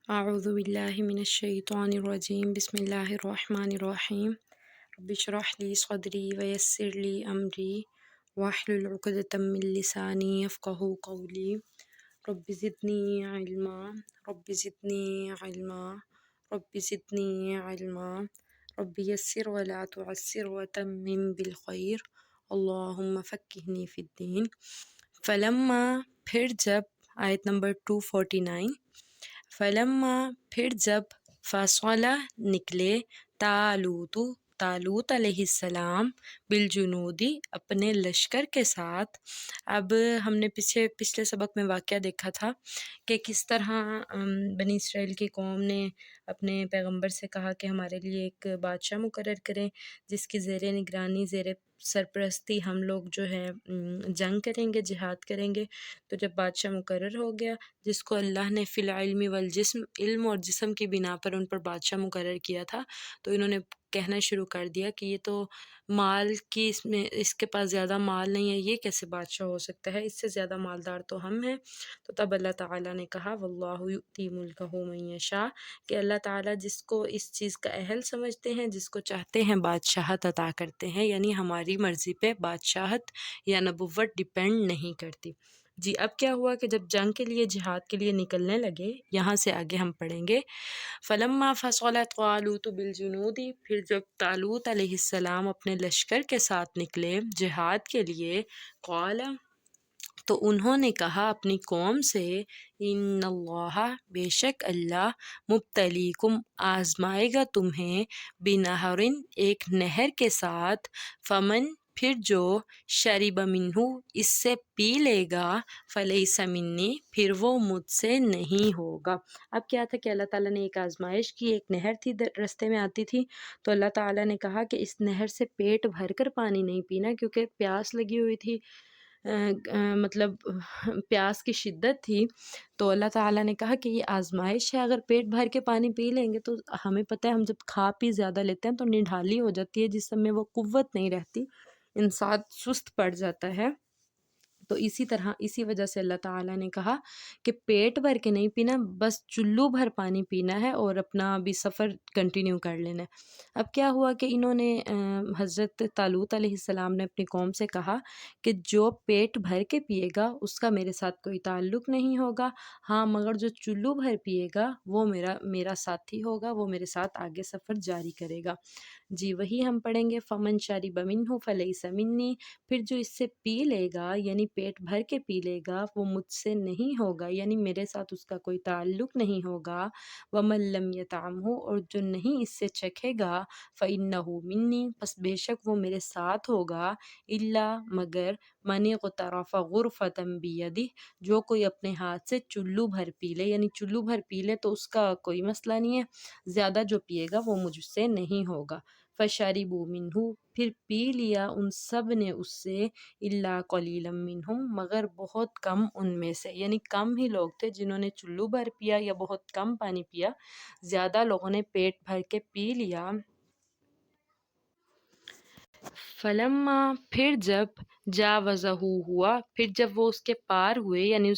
أعوذ بالله من الشيطان الرجيم بسم الله الرحمن الرحيم رب اشرح لي صدري ويسر لي أمري واحلل عقدة من لساني يفقه قولي رب زدني علما رب زدني علما رب زدني علما رب يسر ولا تعسر وتمم بالخير اللهم فقهني في الدين فلما پھر جب آیت نمبر 249 فلما پھر جب فصل نکلے طالوت علیہ السلام بالجنودی اپنے لشکر کے ساتھ۔ اب ہم نے پچھلے سبق میں واقعہ دیکھا تھا کہ کس طرح بنی اسرائیل کی قوم نے اپنے پیغمبر سے کہا کہ ہمارے لیے ایک بادشاہ مقرر کریں جس کی زیر نگرانی زیر سرپرستی ہم لوگ جو ہے جنگ کریں گے، جہاد کریں گے۔ تو جب بادشاہ مقرر ہو گیا جس کو اللہ نے فی العلم والجسم، علم اور جسم کی بنا پر ان پر بادشاہ مقرر کیا تھا، تو انہوں نے کہنا شروع کر دیا کہ یہ تو مال کی اس کے پاس زیادہ مال نہیں ہے، یہ کیسے بادشاہ ہو سکتا ہے، اس سے زیادہ مالدار تو ہم ہیں۔ تو تب اللہ تعالیٰ نے کہا واللہ یؤتی ملکہ من یشاء، کہ اللہ تعالیٰ جس کو اس چیز کا اہل سمجھتے ہیں، جس کو چاہتے ہیں بادشاہت عطا کرتے ہیں، یعنی ہماری مرضی پہ بادشاہت یا نبوت ڈیپینڈ نہیں کرتی۔ جی اب کیا ہوا کہ جب جنگ کے لیے، جہاد کے لیے نکلنے لگے، یہاں سے آگے ہم پڑھیں گے فلما فصل طالوت بالجنود، پھر جب طالوت علیہ السلام اپنے لشکر کے ساتھ نکلے جہاد کے لیے، قال، تو انہوں نے کہا اپنی قوم سے، ان اللہ، بے شک اللہ، مبتلیکم، آزمائے گا تمہیں، بنہرن، ایک نہر کے ساتھ، فمن، پھر جو، شرب منہ، اس سے پی لے گا، فلیس منی، پھر وہ مجھ سے نہیں ہوگا۔ اب کیا تھا کہ اللہ تعالیٰ نے ایک آزمائش کی، ایک نہر تھی رستے میں آتی تھی، تو اللہ تعالیٰ نے کہا کہ اس نہر سے پیٹ بھر کر پانی نہیں پینا، کیونکہ پیاس لگی ہوئی تھی، مطلب پیاس کی شدت تھی۔ تو اللہ تعالیٰ نے کہا کہ یہ آزمائش ہے، اگر پیٹ بھر کے پانی پی لیں گے تو ہمیں پتہ ہے ہم جب کھا پی زیادہ لیتے ہیں تو نڈھالی ہو جاتی ہے، جسم میں وہ قوت نہیں رہتی، انسان سست پڑ جاتا ہے۔ تو اسی طرح، اسی وجہ سے اللہ تعالیٰ نے کہا کہ پیٹ بھر کے نہیں پینا، بس چلو بھر پانی پینا ہے اور اپنا بھی سفر کنٹینیو کر لینا ہے۔ اب کیا ہوا کہ انہوں نے حضرت طالوت علیہ السلام نے اپنی قوم سے کہا کہ جو پیٹ بھر کے پیے گا اس کا میرے ساتھ کوئی تعلق نہیں ہوگا، ہاں مگر جو چلو بھر پیے گا وہ میرا ساتھی ہوگا، وہ میرے ساتھ آگے سفر جاری کرے گا۔ جی وہی ہم پڑھیں گے فمن شرب منہ فلیس منی، پھر جو اس سے پی لے گا یعنی پیٹ بھر کے پی لے گا وہ مجھ سے نہیں ہوگا، یعنی میرے ساتھ اس کا کوئی تعلق نہیں ہوگا۔ ومن لم یطعمہ، اور جو نہیں اس سے چکھے گا، فإنہ منی، پس بے شک وہ میرے ساتھ ہوگا، الا، مگر، من اغترف غرفۃ بیدہ، جو کوئی اپنے ہاتھ سے چلو بھر پی لے، یعنی چلو بھر پی لے تو اس کا کوئی مسئلہ نہیں ہے، زیادہ جو پیے گا وہ مجھ سے نہیں ہوگا۔ فشربوا منہ، پھر پی لیا ان سب نے اس سے، الا قلیلا منہم، مگر بہت کم ان میں سے، یعنی کم ہی لوگ تھے جنہوں نے چلو بھر پیا یا بہت کم پانی پیا، زیادہ لوگوں نے پیٹ بھر کے پی لیا۔ فلما، پھر جب، جاوزہ ہوا، پھر جب وہ اس کے پار ہوئے، یعنی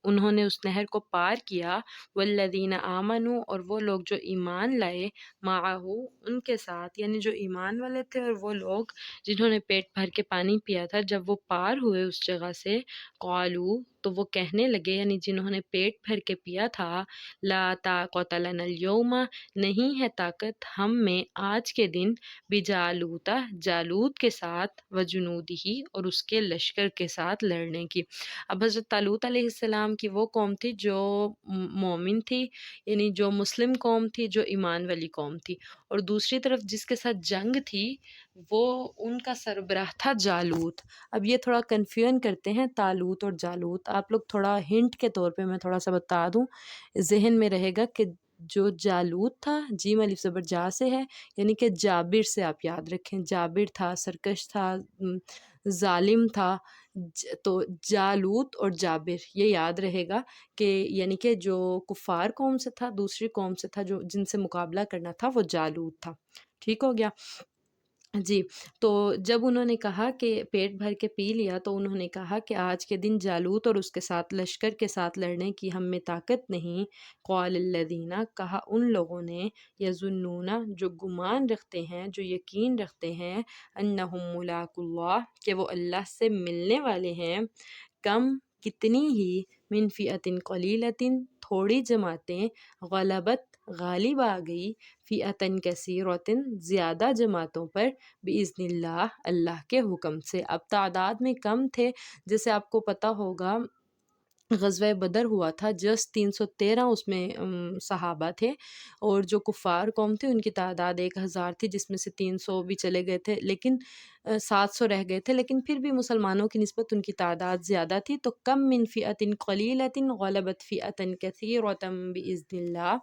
انہوں نے اس نہر کو پار کیا، والذین آمنوا، اور وہ لوگ جو ایمان لائے، معہ، ان کے ساتھ، یعنی جو ایمان والے تھے اور وہ لوگ جنہوں نے پیٹ بھر کے پانی پیا تھا، جب وہ پار ہوئے اس جگہ سے، قالوا، تو وہ کہنے لگے، یعنی جنہوں نے پیٹ بھر کے پیا تھا، لا طاقت لنا اليوم، نہیں ہے طاقت ہم میں آج کے دن، بجالوت، جالوت کے ساتھ، وجنودہ، اور اس کے لشکر کے ساتھ لڑنے کی۔ اب حضرت طالوت علیہ السلام کی وہ قوم تھی جو مومن تھی، یعنی جو مسلم قوم تھی، جو ایمان والی قوم تھی، اور دوسری طرف جس کے ساتھ جنگ تھی وہ ان کا سربراہ تھا جالوت۔ اب یہ تھوڑا کنفیوژن کرتے ہیں طالوت اور جالوت، آپ لوگ تھوڑا ہنٹ کے طور پہ میں تھوڑا سا بتا دوں، ذہن میں رہے گا کہ جو جالوت تھا، جیم الف زبر جا سے ہے، یعنی کہ جابر سے آپ یاد رکھیں، جابر تھا، سرکش تھا، ظالم تھا، تو جالوت اور جابر یہ یاد رہے گا کہ یعنی کہ جو کفار قوم سے تھا، دوسری قوم سے تھا، جو جن سے مقابلہ کرنا تھا وہ جالوت تھا۔ ٹھیک ہو گیا۔ جی، تو جب انہوں نے کہا کہ پیٹ بھر کے پی لیا تو انہوں نے کہا کہ آج کے دن جالوت اور اس کے ساتھ لشکر کے ساتھ لڑنے کی ہم میں طاقت نہیں۔ قال الذین، کہا ان لوگوں نے، یظنون، جو گمان رکھتے ہیں، جو یقین رکھتے ہیں، انہم ملاقو اللہ، کہ وہ اللہ سے ملنے والے ہیں، کم، کتنی ہی، من فئتن قلیلتن، تھوڑی جماعتیں، غلبت، غالب آ گئی، فئتن کثیرتن، زیادہ جماعتوں پر، بِإِذْنِ اللہ، اللہ کے حکم سے۔ اب تعداد میں کم تھے، جیسے آپ کو پتہ ہوگا غزوہ بدر ہوا تھا، جسٹ 313 اس میں صحابہ تھے، اور جو کفار قوم تھے ان کی تعداد 1000 تھی، جس میں سے 300 بھی چلے گئے تھے، لیکن 700 رہ گئے تھے، لیکن پھر بھی مسلمانوں کی نسبت ان کی تعداد زیادہ تھی، تو کم من فئۃ قلیلۃ غلبت فئۃ کثیرۃ بإذن اللہ۔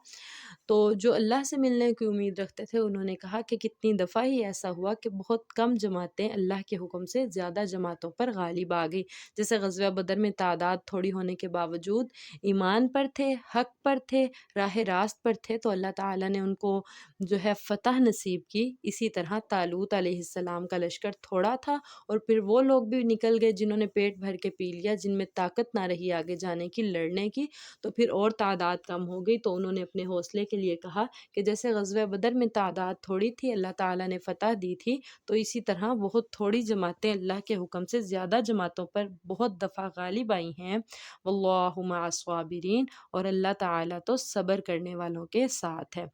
تو جو اللہ سے ملنے کی امید رکھتے تھے انہوں نے کہا کہ کتنی دفعہ ہی ایسا ہوا کہ بہت کم جماعتیں اللہ کے حکم سے زیادہ جماعتوں پر غالب آ گئی، جیسے غزوہ بدر میں تعداد تھوڑی ہونے کے باوجود ایمان پر تھے، حق پر تھے، راہ راست پر تھے، تو اللہ تعالیٰ نے ان کو جو ہے فتح نصیب کی۔ اسی طرح طالوت علیہ السلام کا لشکر تھوڑا تھا، اور پھر وہ لوگ بھی نکل گئے جنہوں نے پیٹ بھر کے پی لیا، جن میں طاقت نہ رہی آگے جانے کی، لڑنے کی، تو پھر اور تعداد کم ہو گئی، تو انہوں نے اپنے حوصلے کے لیے کہا کہ جیسے غزوہ بدر میں تعداد تھوڑی تھی، اللہ تعالیٰ نے فتح دی تھی، تو اسی طرح بہت تھوڑی جماعتیں اللہ کے حکم سے زیادہ جماعتوں پر بہت دفعہ غالب آئی ہیں، واللہ مع الصابرین، اور اللہ تعالیٰ تو صبر کرنے والوں کے ساتھ ہے۔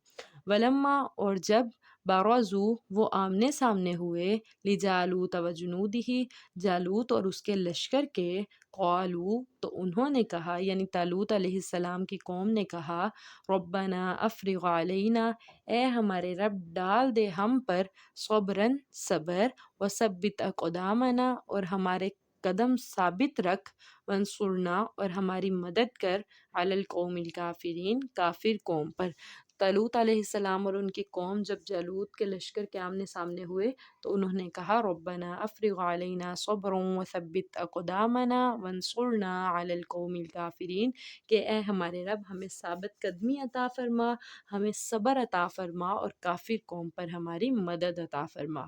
ولما، اور جب، بارزو، وہ آمنے سامنے ہوئے، لجالوت و جنودہ، جالوت اور اس کے لشکر کے، قالو، تو انہوں نے کہا، یعنی طالوت علیہ السلام کی قوم نے کہا، ربنا افرغ علینا، اے ہمارے رب ڈال دے ہم پر، صبرن، صبر، وثبت اقدامنا، اور ہمارے قدم ثابت رکھ، وانصرنا، اور ہماری مدد کر، علی القوم الکافرین، کافر قوم پر۔ طالوت علیہ السلام اور ان کی قوم جب جالوت کے لشکر کے آمنے سامنے ہوئے تو انہوں نے کہا، ربنا افرغ علینا صبرا وثبت اقدامنا وانصرنا علی القوم الکافرین، کہ اے ہمارے رب ہمیں ثابت قدمی عطا فرما، ہمیں صبر عطا فرما، اور کافر قوم پر ہماری مدد عطا فرما۔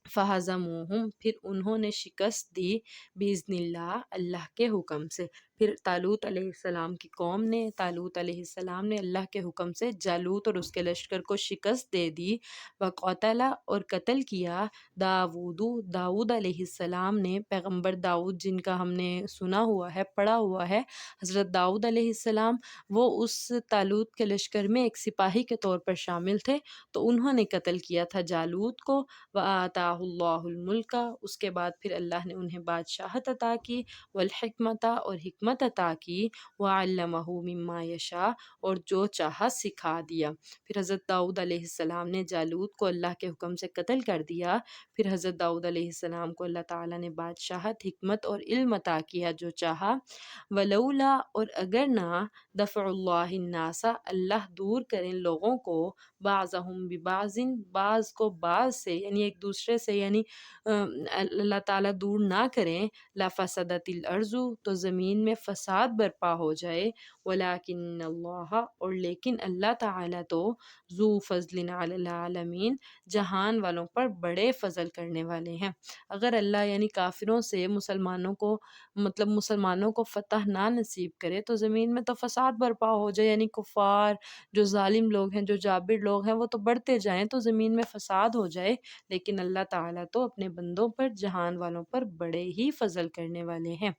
فہزموہم، پھر انہوں نے شکست دی، باذن اللہ، اللہ کے حکم سے۔ پھر طالوت علیہ السلام کی قوم نے، طالوت علیہ السلام نے اللہ کے حکم سے جالوت اور اس کے لشکر کو شکست دے دی۔ وقتل، اور قتل کیا، داود، داؤد علیہ السلام نے، پیغمبر داؤد جن کا ہم نے سنا ہوا ہے، پڑھا ہوا ہے، حضرت داؤد علیہ السلام، وہ اس طالوت کے لشکر میں ایک سپاہی کے طور پر شامل تھے، تو انہوں نے قتل کیا تھا جالوت کو۔ وَآتَاهُ اللَّهُ الْمُلْكَ، اس کے بعد پھر اللہ نے انہیں بادشاہت عطا کی، والحکمت، اور حکمت عطا کی، وَعَلَّمَهُ مِمَّا يَشَاءُ، اور جو چاہا سکھا دیا۔ پھر حضرت داؤد علیہ السلام نے جالوت کو اللہ کے حکم سے قتل کر دیا۔ پھر حضرت داؤد علیہ السلام کو اللہ تعالیٰ نے بادشاہت، حکمت اور علم عطا کیا جو چاہا۔ ولولا، اور اگر نہ، دفع اللہ الناس، اللہ دور کریں لوگوں کو، بعضهم ببعض، بعض کو بعض سے، یعنی ایک دوسرے سے، یعنی اللہ تعالیٰ دور نہ کریں، لفسدت الارض، تو زمین میں فساد برپا ہو جائے، ولکن اللہ، اور لیکن اللہ تعالیٰ تو، ذو فضل علی العالمین، جہان والوں پر بڑے فضل کرنے والے ہیں۔ اگر اللہ یعنی کافروں سے مسلمانوں کو، مطلب مسلمانوں کو فتح نہ نصیب کرے تو زمین میں تو فساد برپا ہو جائے، یعنی کفار، جو ظالم لوگ ہیں، جو جابر لوگ ہیں، وہ تو بڑھتے جائیں تو زمین میں فساد ہو جائے، لیکن اللہ تعالیٰ تو اپنے بندوں پر، جہان والوں پر بڑے ہی فضل کرنے والے ہیں۔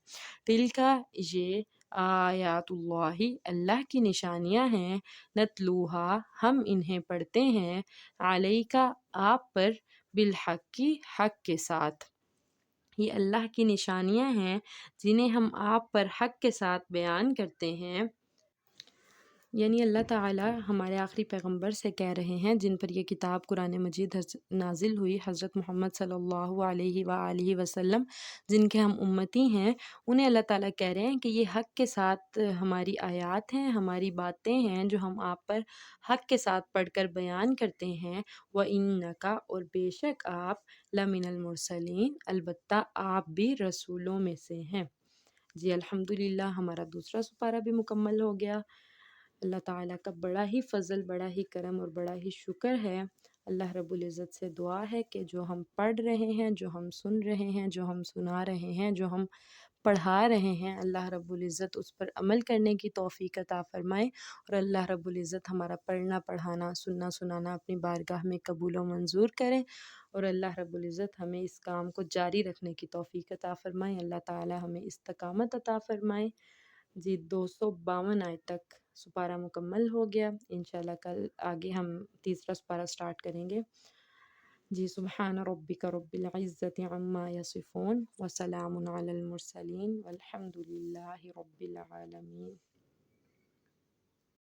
تلکا، یہ، آیات اللہ، اللہ کی نشانیاں ہیں، نتلوہا، ہم انہیں پڑھتے ہیں، علیکا، آپ پر، بالحق، حق کے ساتھ۔ یہ اللہ کی نشانیاں ہیں جنہیں ہم آپ پر حق کے ساتھ بیان کرتے ہیں، یعنی اللہ تعالیٰ ہمارے آخری پیغمبر سے کہہ رہے ہیں جن پر یہ کتاب قرآن مجید نازل ہوئی، حضرت محمد صلی اللہ علیہ وآلہ وسلم، جن کے ہم امتی ہیں، انہیں اللہ تعالیٰ کہہ رہے ہیں کہ یہ حق کے ساتھ ہماری آیات ہیں، ہماری باتیں ہیں جو ہم آپ پر حق کے ساتھ پڑھ کر بیان کرتے ہیں۔ وَإِنَّكَ، اور بے شک آپ، لَمِنَ الْمُرْسَلِينَ، البتہ آپ بھی رسولوں میں سے ہیں۔ جی الحمدللہ، ہمارا دوسرا سپارہ بھی مکمل ہو گیا۔ اللہ تعالیٰ کا بڑا ہی فضل، بڑا ہی کرم اور بڑا ہی شکر ہے۔ اللہ رب العزت سے دعا ہے کہ جو ہم پڑھ رہے ہیں، جو ہم سن رہے ہیں، جو ہم سنا رہے ہیں، جو ہم پڑھا رہے ہیں، اللہ رب العزت اس پر عمل کرنے کی توفیق عطا فرمائے، اور اللہ رب العزت ہمارا پڑھنا، پڑھانا، سننا، سنانا اپنی بارگاہ میں قبول و منظور کرے، اور اللہ رب العزت ہمیں اس کام کو جاری رکھنے کی توفیق عطا فرمائے۔ اللہ تعالی ہمیں استقامت عطا فرمائے۔ جی 252 آیت تک سپارہ مکمل ہو گیا، انشاءاللہ کل آگے ہم تیسرا سپارہ سٹارٹ کریں گے۔ جی سبحان ربک رب العزت عما یصفون وسلام علی المرسلین والحمد للہ رب العالمین۔